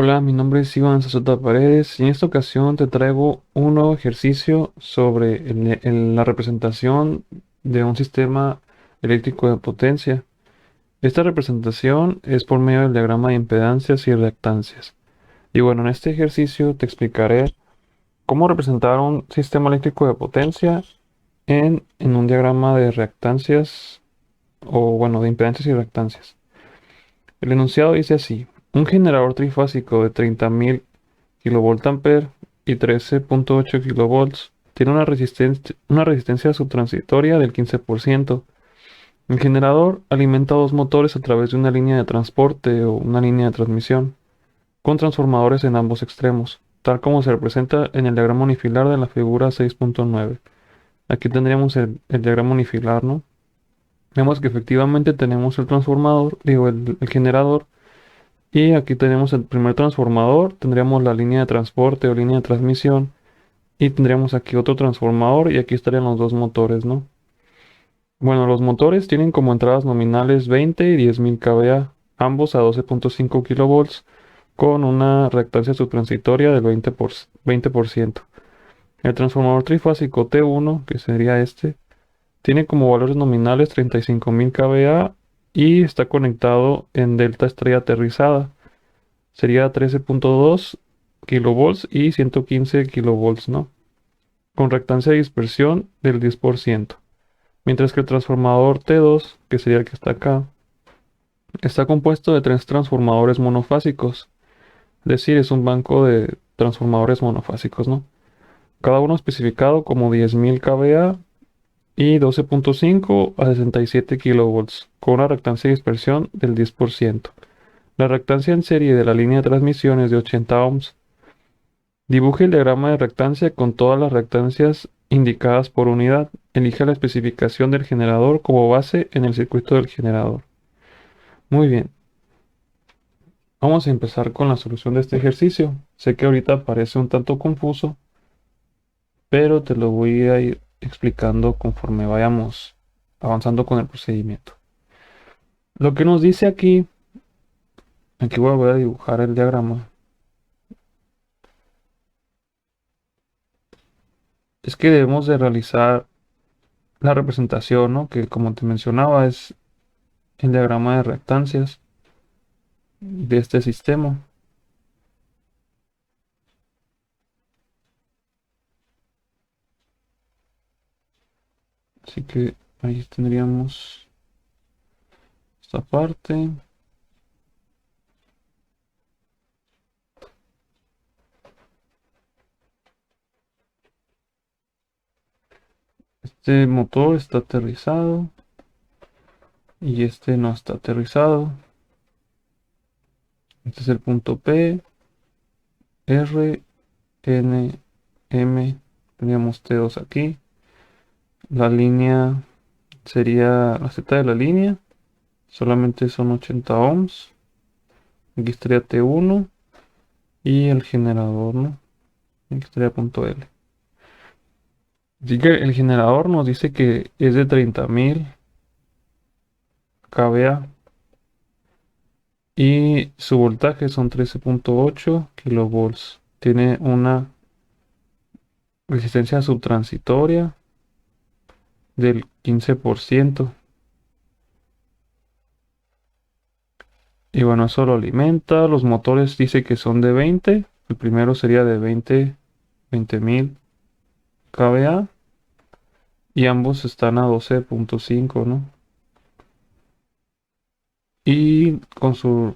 Hola, mi nombre es Iván Sazota Paredes y en esta ocasión te traigo un nuevo ejercicio sobre la representación de un sistema eléctrico de potencia. Esta representación es por medio del diagrama de impedancias y reactancias. Y bueno, en este ejercicio te explicaré cómo representar un sistema eléctrico de potencia en un diagrama de reactancias o bueno, de impedancias y reactancias. El enunciado dice así: un generador trifásico de 30.000 kVA y 13.8 kV tiene una resistencia subtransitoria del 15%. El generador alimenta dos motores a través de una línea de transporte o una línea de transmisión, con transformadores en ambos extremos, tal como se representa en el diagrama unifilar de la figura 6.9. Aquí tendríamos el diagrama unifilar, ¿no? Vemos que efectivamente tenemos el transformador, digo, el generador. Y aquí tenemos el primer transformador, tendríamos la línea de transporte o línea de transmisión y tendríamos aquí otro transformador y aquí estarían los dos motores, ¿no? Bueno, los motores tienen como entradas nominales 20 y 10.000 kVA, ambos a 12.5 kV con una reactancia subtransitoria del 20%. El transformador trifásico T1, que sería este, tiene como valores nominales 35.000 kVA y está conectado en delta estrella aterrizada. Sería 13.2 kilovolts y 115 kilovolts, ¿no? Con reactancia de dispersión del 10%. Mientras que el transformador T2, que sería el que está acá, está compuesto de tres transformadores monofásicos. Es decir, es un banco de transformadores monofásicos, ¿no? Cada uno especificado como 10.000 kVA y 12.5 a 67 kilovolts, con una reactancia de dispersión del 10%. La reactancia en serie de la línea de transmisión es de 80 ohms. Dibuje el diagrama de reactancia con todas las reactancias indicadas por unidad. Elige la especificación del generador como base en el circuito del generador. Muy bien, vamos a empezar con la solución de este ejercicio. Sé que ahorita parece un tanto confuso, pero te lo voy a ir explicando conforme vayamos avanzando con el procedimiento. Lo que nos dice aquí voy a dibujar el diagrama, es que debemos de realizar la representación, ¿no? Que como te mencionaba es el diagrama de reactancias de este sistema. Así que ahí tendríamos esta parte. Este motor está aterrizado y este no está aterrizado. Este es el punto P, R, N, M. Tendríamos T2 aquí. La línea sería la Z de la línea. Solamente son 80 ohms. Aquí estaría T1 y el generador, ¿no? Aquí estaría punto L. Así que el generador nos dice que es de 30.000 kVA y su voltaje son 13.8 kilovolts. Tiene una resistencia subtransitoria del 15%. Y bueno, eso lo alimenta. Los motores dice que son de 20. El primero sería de 20.000 kVA. Y ambos están a 12.5, ¿no? Y con su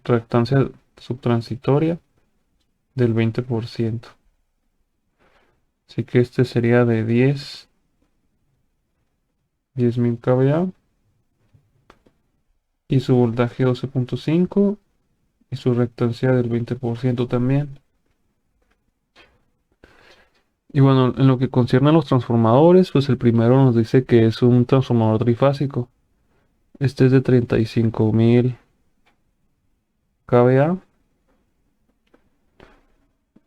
reactancia subtransitoria del 20%. Así que este sería de 10.000 kVA. Y su voltaje 12.5 y su reactancia del 20% también. Y bueno, en lo que concierne a los transformadores, pues el primero nos dice que es un transformador trifásico. Este es de 35.000 kVA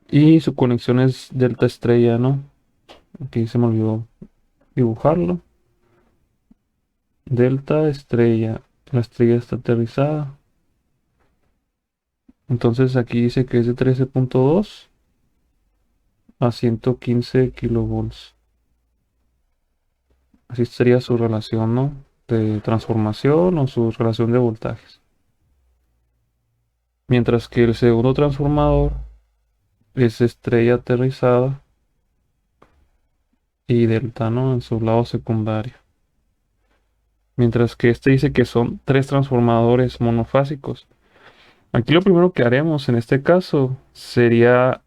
y su conexión es delta estrella, ¿no? Aquí se me olvidó dibujarlo. Delta estrella. La estrella está aterrizada. Entonces aquí dice que es de 13.2 a 115 kilovolts. Así sería su relación, ¿no? De transformación o su relación de voltajes. Mientras que el segundo transformador es estrella aterrizada y delta, ¿no? En su lado secundario. Mientras que este dice que son tres transformadores monofásicos. Aquí lo primero que haremos en este caso sería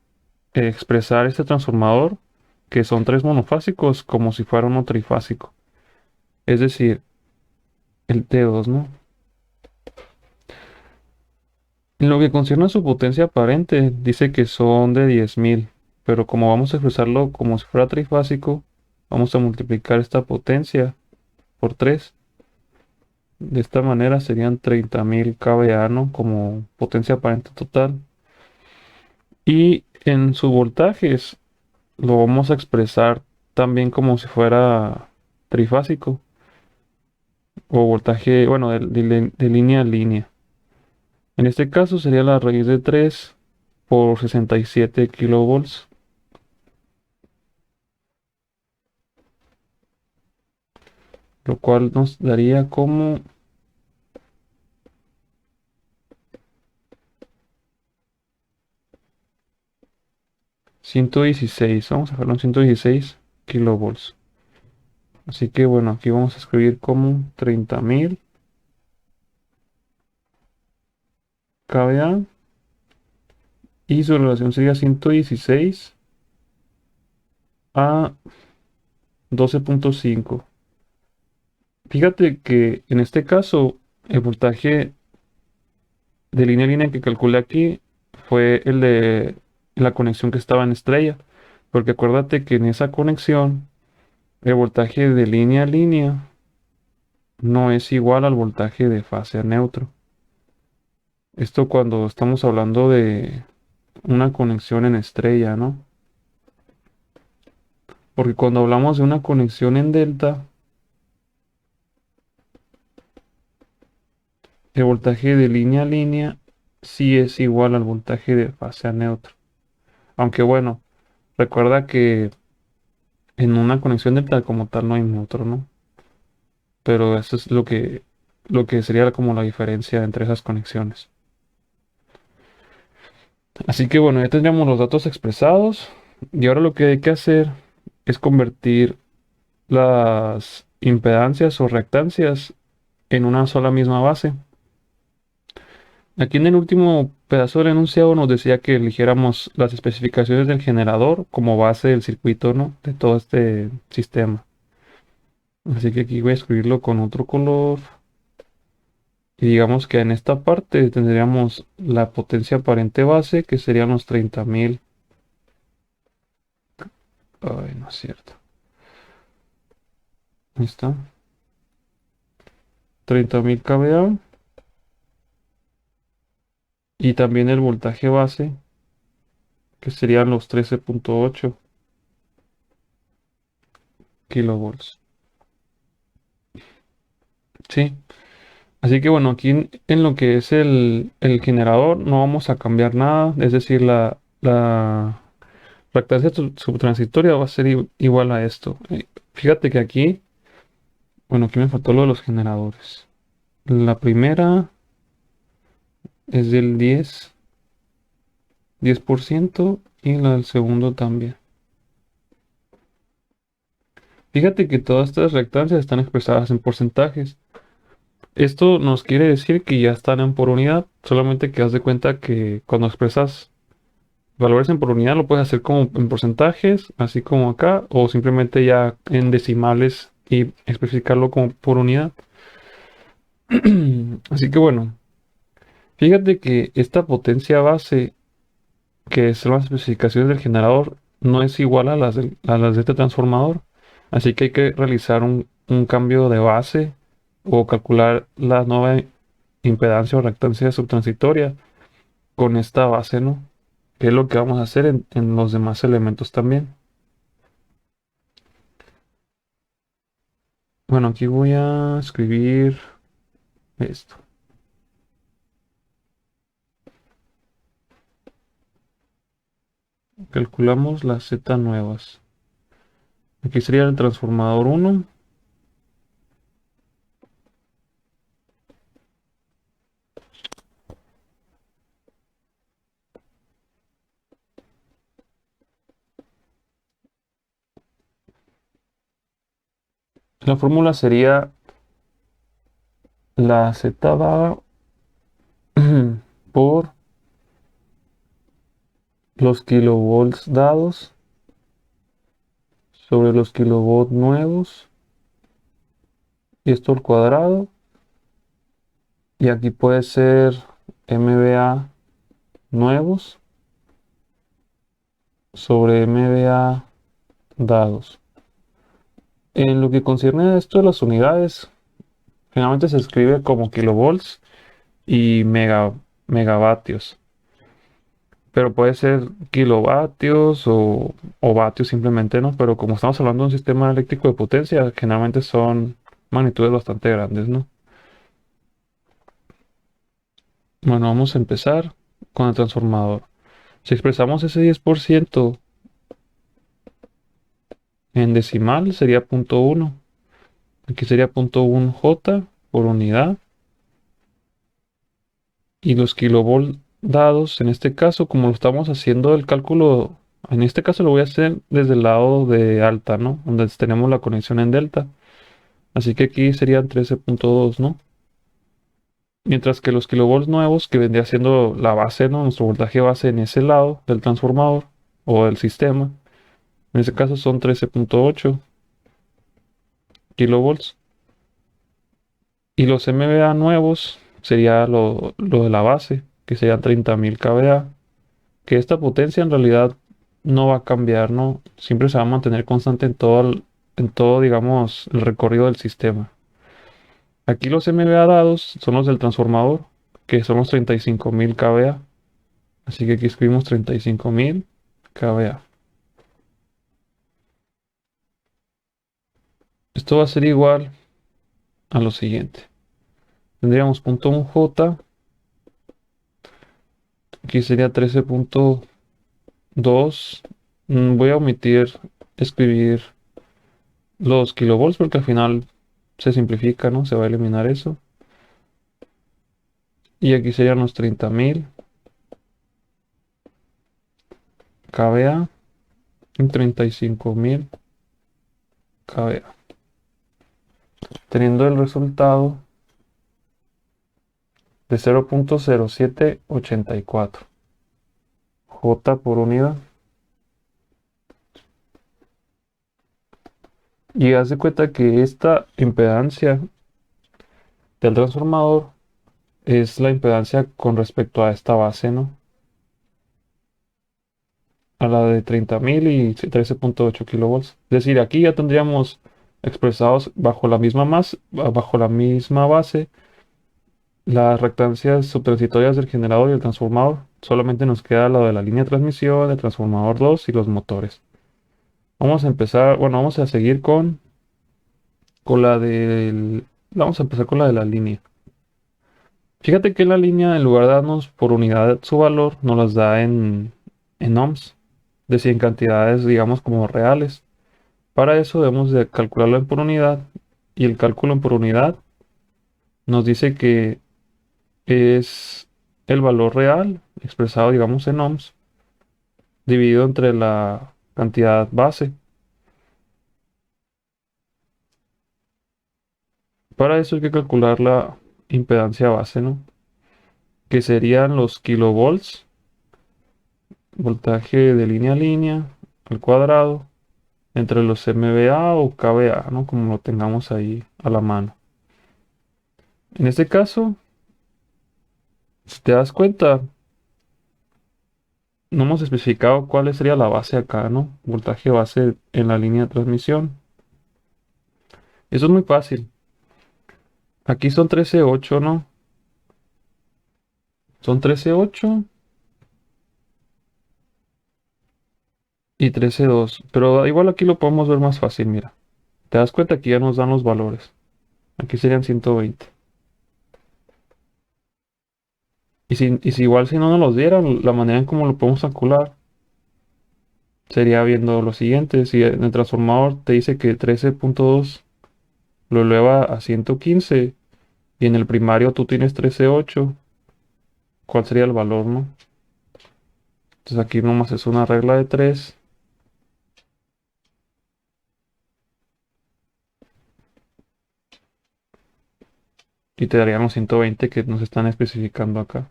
expresar este transformador, que son tres monofásicos, como si fuera uno trifásico. Es decir, el T2, ¿no? En lo que concierne a su potencia aparente, dice que son de 10.000, pero como vamos a expresarlo como si fuera trifásico, vamos a multiplicar esta potencia por 3. De esta manera serían 30.000 kVA, ¿no? Como potencia aparente total. Y en sus voltajes lo vamos a expresar también como si fuera trifásico o voltaje, bueno, de línea a línea. En este caso sería la raíz de 3 por 67 kilovolts, lo cual nos daría como 116, vamos a dejarlo en 116 kilovolts. Así que bueno, aquí vamos a escribir como 30.000 kVA y su relación sería 116 a 12.5. Fíjate que en este caso el voltaje de línea a línea que calculé aquí fue el de la conexión que estaba en estrella, porque acuérdate que en esa conexión el voltaje de línea a línea no es igual al voltaje de fase a neutro. Esto cuando estamos hablando de una conexión en estrella, ¿no? Porque cuando hablamos de una conexión en delta, el voltaje de línea a línea sí es igual al voltaje de fase a neutro. Aunque bueno, recuerda que en una conexión delta como tal no hay neutro, ¿no? Pero eso es lo que sería como la diferencia entre esas conexiones. Así que bueno, ya tendríamos los datos expresados y ahora lo que hay que hacer es convertir las impedancias o reactancias en una sola misma base. Aquí en el último pedazo del enunciado nos decía que eligiéramos las especificaciones del generador como base del circuito, ¿no? De todo este sistema. Así que aquí voy a escribirlo con otro color. Y digamos que en esta parte tendríamos la potencia aparente base, que serían los 30.000. Ay, no es cierto. Ahí está. 30.000 kVA. Y también el voltaje base, que serían los 13.8 kilovolts. Sí. Así que bueno, aquí en lo que es el generador no vamos a cambiar nada. Es decir, la reactancia subtransitoria va a ser igual a esto. Fíjate que aquí, bueno, aquí me faltó lo de los generadores. La primera es del 10% y la del segundo también. Fíjate que todas estas reactancias están expresadas en porcentajes. Esto nos quiere decir que ya están en por unidad, solamente que haz de cuenta que cuando expresas valores en por unidad lo puedes hacer como en porcentajes, así como acá, o simplemente ya en decimales y especificarlo como por unidad. Así que bueno, fíjate que esta potencia base, que son las especificaciones del generador, no es igual a las de este transformador. Así que hay que realizar un cambio de base o calcular la nueva impedancia o reactancia subtransitoria con esta base, ¿no? Que es lo que vamos a hacer en los demás elementos también. Bueno, aquí voy a escribir esto. calculamos las Z nuevas. Aquí sería el transformador 1. La fórmula sería la Z dada por los kilovolts dados sobre los kilovolts nuevos, y esto al cuadrado, y aquí puede ser MVA nuevos sobre MVA dados. En lo que concierne a esto de las unidades, generalmente se escribe como kilovolts y megavatios, pero puede ser kilovatios o vatios simplemente, ¿no? Pero como estamos hablando de un sistema eléctrico de potencia, generalmente son magnitudes bastante grandes, ¿no? Bueno, vamos a empezar con el transformador. Si expresamos ese 10% en decimal, sería 0.1. Aquí sería 0.1 J por unidad. Y los kilovolt dados, en este caso, como lo estamos haciendo el cálculo, en este caso lo voy a hacer desde el lado de alta, ¿no? Donde tenemos la conexión en delta. Así que aquí serían 13.2, ¿no? Mientras que los kilovolts nuevos, que vendría siendo la base, ¿no? Nuestro voltaje base en ese lado del transformador o del sistema, en este caso son 13.8 kilovolts. Y los MVA nuevos sería lo de la base, que serían 30.000 kVA. Que esta potencia en realidad no va a cambiar, ¿no? Siempre se va a mantener constante en todo, digamos, el recorrido del sistema. Aquí los MVA dados son los del transformador, que son los 35.000 kVA. Así que aquí escribimos 35.000 kVA. Esto va a ser igual a lo siguiente. Tendríamos punto 1 J, aquí sería 13.2. Voy a omitir escribir los kilovolts porque al final se simplifica, ¿no? Se va a eliminar eso. Y aquí serían los 30.000 kVA y 35.000 kVA. Teniendo el resultado de 0.0784 J por unidad. Y haz de cuenta que esta impedancia del transformador es la impedancia con respecto a esta base, ¿no? A la de 30.000 y 13.8 kilovolts. Es decir, aquí ya tendríamos expresados bajo la misma base las reactancias subtransitorias del generador y el transformador. Solamente nos queda lo de la línea de transmisión, el transformador 2 y los motores. Vamos a empezar, bueno, vamos a seguir con la del... Vamos a empezar con la de la línea. Fíjate que la línea, en lugar de darnos por unidad su valor, nos las da en ohms, es decir, en cantidades, digamos, como reales. Para eso debemos de calcularlo en por unidad, y el cálculo en por unidad nos dice que es el valor real, expresado, digamos, en ohms, dividido entre la cantidad base. Para eso hay que calcular la impedancia base, ¿no? Que serían los kilovolts, voltaje de línea a línea, al cuadrado, entre los MVA o kVA, ¿no? Como lo tengamos ahí a la mano. En este caso, si te das cuenta, no hemos especificado cuál sería la base acá, ¿no? Voltaje base en la línea de transmisión. Eso es muy fácil. Aquí son 13.8, ¿no? Son 13.8 y 13.2. Pero igual aquí lo podemos ver más fácil, mira. Te das cuenta que ya nos dan los valores. Aquí serían 120. Y si igual si no nos los dieran, la manera en cómo lo podemos calcular sería viendo lo siguiente. Si en el transformador te dice que 13.2 lo eleva a 115 y en el primario tú tienes 13.8, ¿cuál sería el valor, no? Entonces aquí nomás es una regla de 3 y te darían los 120 que nos están especificando acá.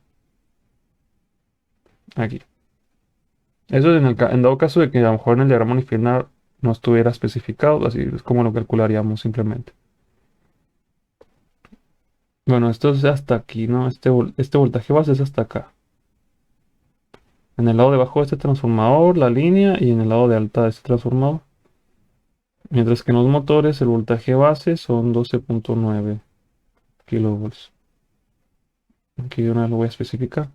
Aquí. Eso en dado caso de que a lo mejor en el diagrama unifilar no estuviera especificado, así es como lo calcularíamos simplemente. Bueno, esto es hasta aquí, ¿no? Este voltaje base es hasta acá. En el lado de abajo de este transformador, la línea, y en el lado de alta de este transformador. Mientras que en los motores el voltaje base son 12.9 kilovolts. Aquí de una vez lo voy a especificar.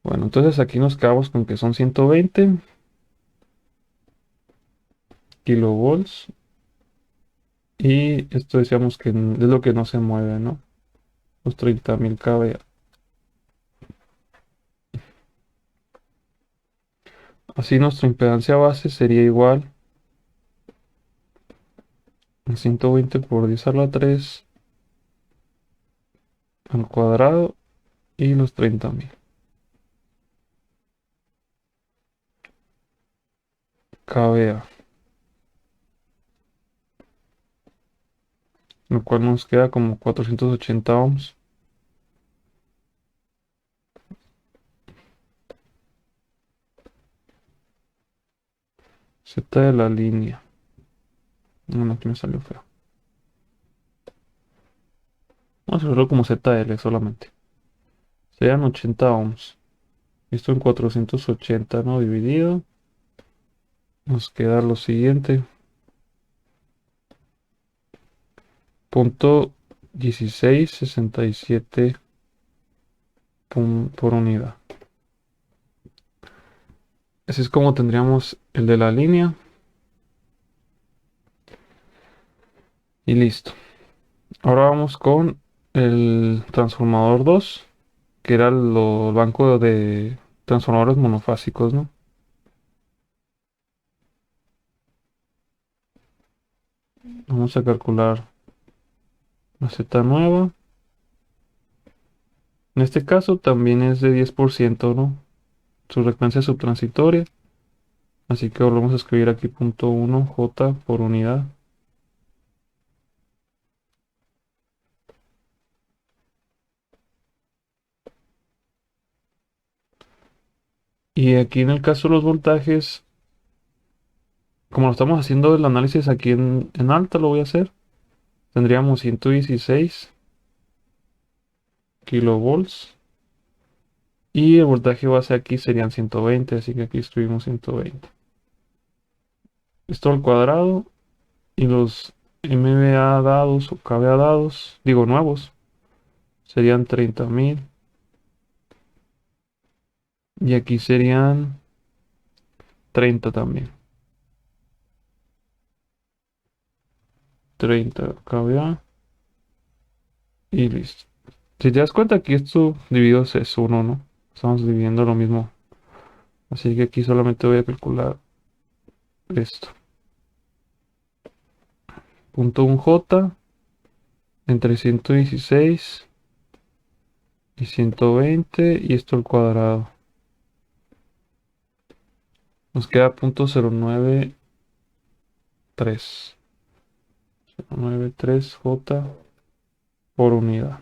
Bueno, entonces aquí nos quedamos con que son 120 kilovolts. Y esto decíamos que es lo que no se mueve, ¿no? Los 30.000 kVA. Así nuestra impedancia base sería igual a 120 por 10 a la 3 al cuadrado y los 30.000 kVA. Lo cual nos queda como 480 ohms. Z de la línea. Bueno, aquí me salió feo. Vamos a hacerlo como ZL solamente. Serían 80 ohms. Esto en 480, ¿no? Dividido. Nos queda lo siguiente. Punto 1667 por unidad. Así es como tendríamos el de la línea. Y listo. Ahora vamos con el transformador 2, que era el banco de transformadores monofásicos, ¿no? Vamos a calcular la Z nueva. En este caso también es de 10%, ¿no? Su frecuencia subtransitoria. Así que volvemos a escribir aquí punto 1 J por unidad. Y aquí en el caso de los voltajes, como lo estamos haciendo el análisis aquí en alta, lo voy a hacer. Tendríamos 116 kilovolts. Y el voltaje base aquí serían 120, así que aquí escribimos 120. Esto al cuadrado y los MVA dados o KVA dados, digo nuevos, serían 30.000. Y aquí serían 30 también. 30 kVA y listo. Si te das cuenta aquí esto dividido es 1, ¿no? Estamos dividiendo lo mismo. Así que aquí solamente voy a calcular esto. Punto 1 J entre 116 y 120 y esto al cuadrado. Nos queda punto 093. 093 J por unidad.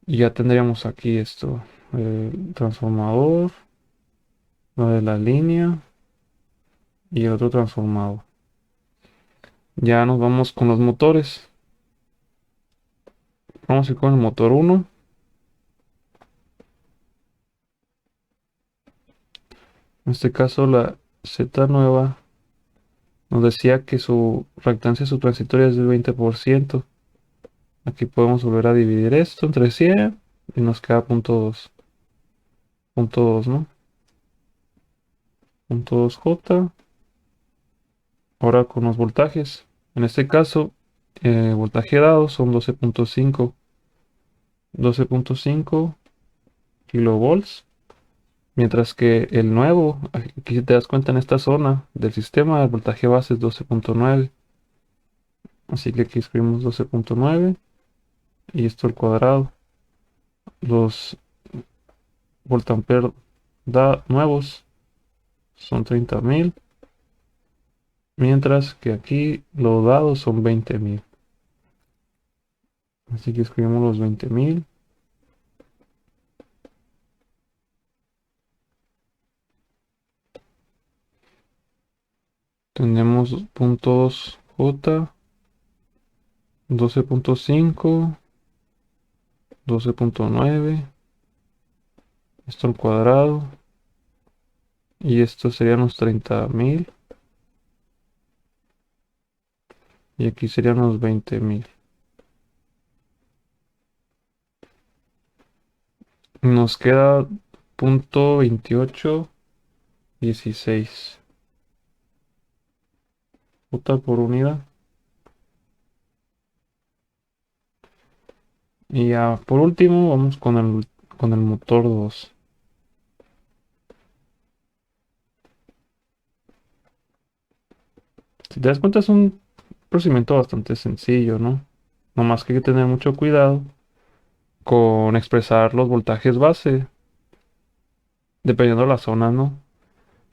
Y ya tendríamos aquí esto. El transformador, lo de la línea y el otro transformador. Ya nos vamos con los motores. Vamos a ir con el motor 1. En este caso la Z nueva nos decía que su reactancia subtransitoria es del 20%. Aquí podemos volver a dividir esto entre 100 y nos queda punto 2. Punto 2, ¿no? Punto 2 J. Ahora con los voltajes. En este caso, voltaje dado son 12.5 kilovolts. Mientras que el nuevo, aquí si te das cuenta en esta zona del sistema, el voltaje base es 12.9. Así que aquí escribimos 12.9 y esto al cuadrado. Los voltampер nuevos son 30.000, mientras que aquí los dados son 20.000. Así que escribimos los 20.000. Tenemos puntos J, 12.5, 12.9, esto al cuadrado, y esto serían los 30.000, y aquí serían los 20.000. Nos queda punto 2816 J por unidad. Y ya por último vamos con el motor 2. Si te das cuenta es un procedimiento bastante sencillo, ¿no? Nomás que hay que tener mucho cuidado con expresar los voltajes base, dependiendo de la zona, ¿no?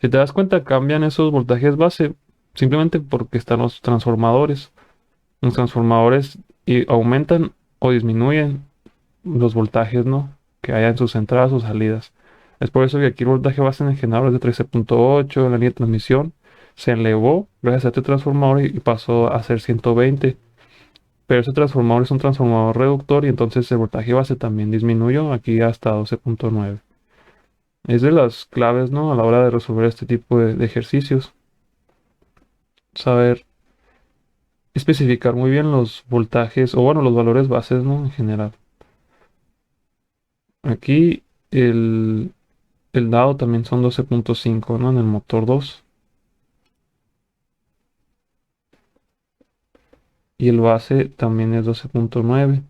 Si te das cuenta, cambian esos voltajes base simplemente porque están los transformadores. Los transformadores aumentan o disminuyen los voltajes, ¿no? Que haya en sus entradas o salidas. Es por eso que aquí el voltaje base en el generador es de 13.8, en la línea de transmisión se elevó gracias a este transformador y pasó a ser 120. Pero ese transformador es un transformador reductor y entonces el voltaje base también disminuyó aquí hasta 12.9. Es de las claves, ¿no? A la hora de resolver este tipo de ejercicios. Saber especificar muy bien los voltajes o bueno, los valores bases, ¿no? En general. Aquí el dado también son 12.5, ¿no? En el motor 2. Y el base también es 12.9.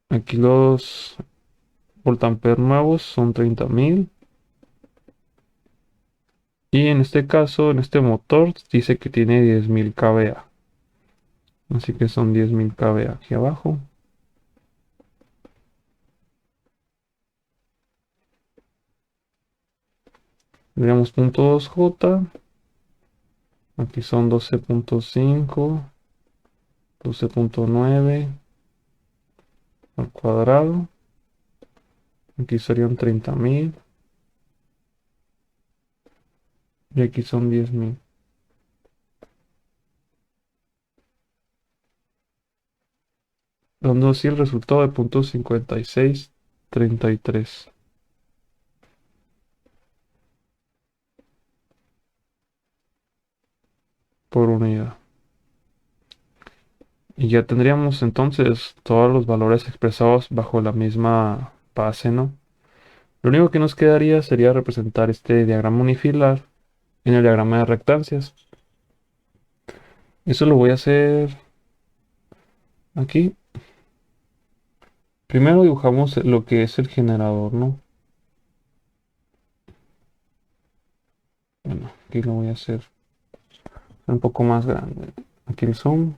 Aquí los voltampер nuevos son 30.000. Y en este caso, en este motor, dice que tiene 10.000 kVA. Así que son 10.000 kVA aquí abajo. Tendríamos puntos J. Aquí son 12.5, 12.9 al cuadrado. Aquí serían 30.000. Y aquí son 10.000. Dando así el resultado de punto 5633 por unidad. Y ya tendríamos entonces todos los valores expresados bajo la misma base, ¿no? Lo único que nos quedaría sería representar este diagrama unifilar en el diagrama de rectancias. Eso lo voy a hacer aquí. Primero dibujamos lo que es el generador, ¿no? Bueno, aquí lo voy a hacer un poco más grande. Aquí el zoom.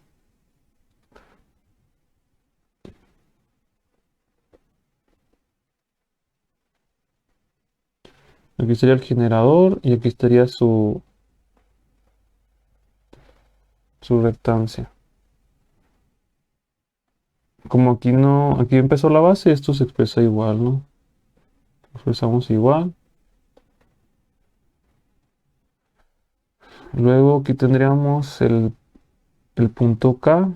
Aquí sería el generador y aquí estaría su rectancia. Como aquí no, aquí empezó la base, esto se expresa igual, ¿no? Lo expresamos igual. Luego aquí tendríamos el punto K.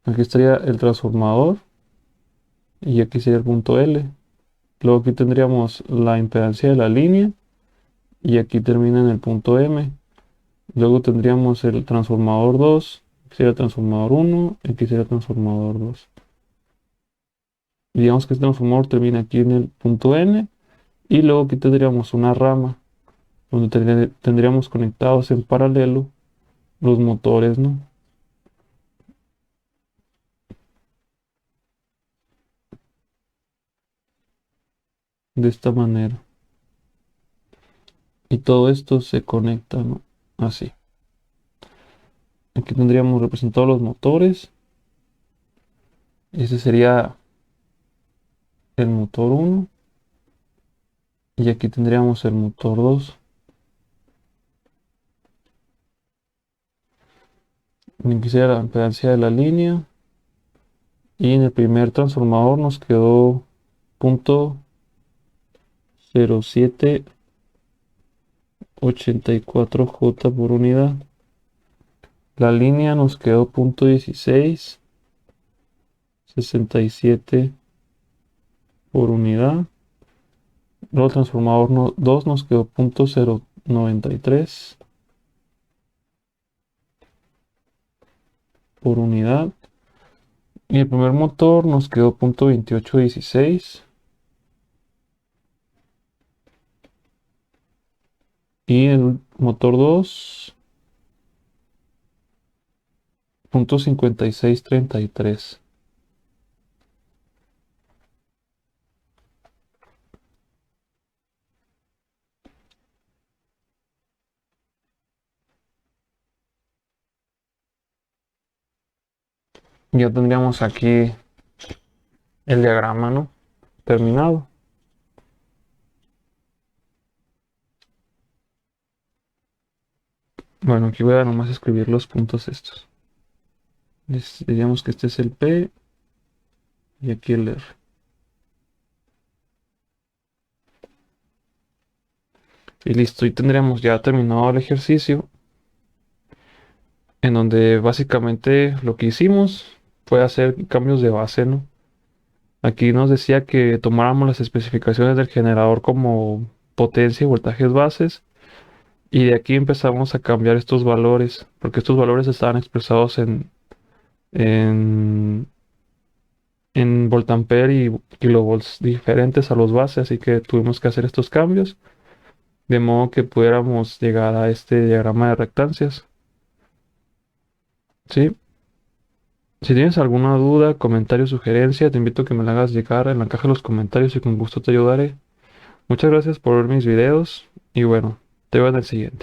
Aquí estaría el transformador. Y aquí sería el punto L. Luego aquí tendríamos la impedancia de la línea. Y aquí termina en el punto M. Luego tendríamos el transformador 2. Aquí sería el transformador 1. Aquí sería el transformador 2. Y digamos que este transformador termina aquí en el punto N. Y luego aquí tendríamos una rama donde tendríamos conectados en paralelo los motores, ¿no? De esta manera. Y todo esto se conecta, ¿no? Así. Aquí tendríamos representados los motores. Ese sería el motor uno. Y aquí tendríamos el motor 2. Aquí sería la impedancia de la línea. Y en el primer transformador nos quedó punto 0784J por unidad. La línea nos quedó punto 1667 por unidad. Luego el transformador 2 nos quedó punto 093 por unidad. Y el primer motor nos quedó punto 2816. Y el motor 2 punto 5633. Ya tendríamos aquí el diagrama, ¿no? Terminado. Bueno, aquí voy a nomás escribir los puntos estos. Diríamos que este es el P y aquí el R. Y listo, y tendríamos ya terminado el ejercicio, en donde básicamente lo que hicimos fue hacer cambios de base, ¿no? Aquí nos decía que tomáramos las especificaciones del generador como potencia y voltajes bases, y de aquí empezamos a cambiar estos valores, porque estos valores estaban expresados en, en voltampere y kilovolts diferentes a los bases, así que tuvimos que hacer estos cambios, de modo que pudiéramos llegar a este diagrama de reactancias. ¿Sí? Si tienes alguna duda, comentario, sugerencia, te invito a que me la hagas llegar en la caja de los comentarios y con gusto te ayudaré. Muchas gracias por ver mis videos y bueno, te veo en el siguiente.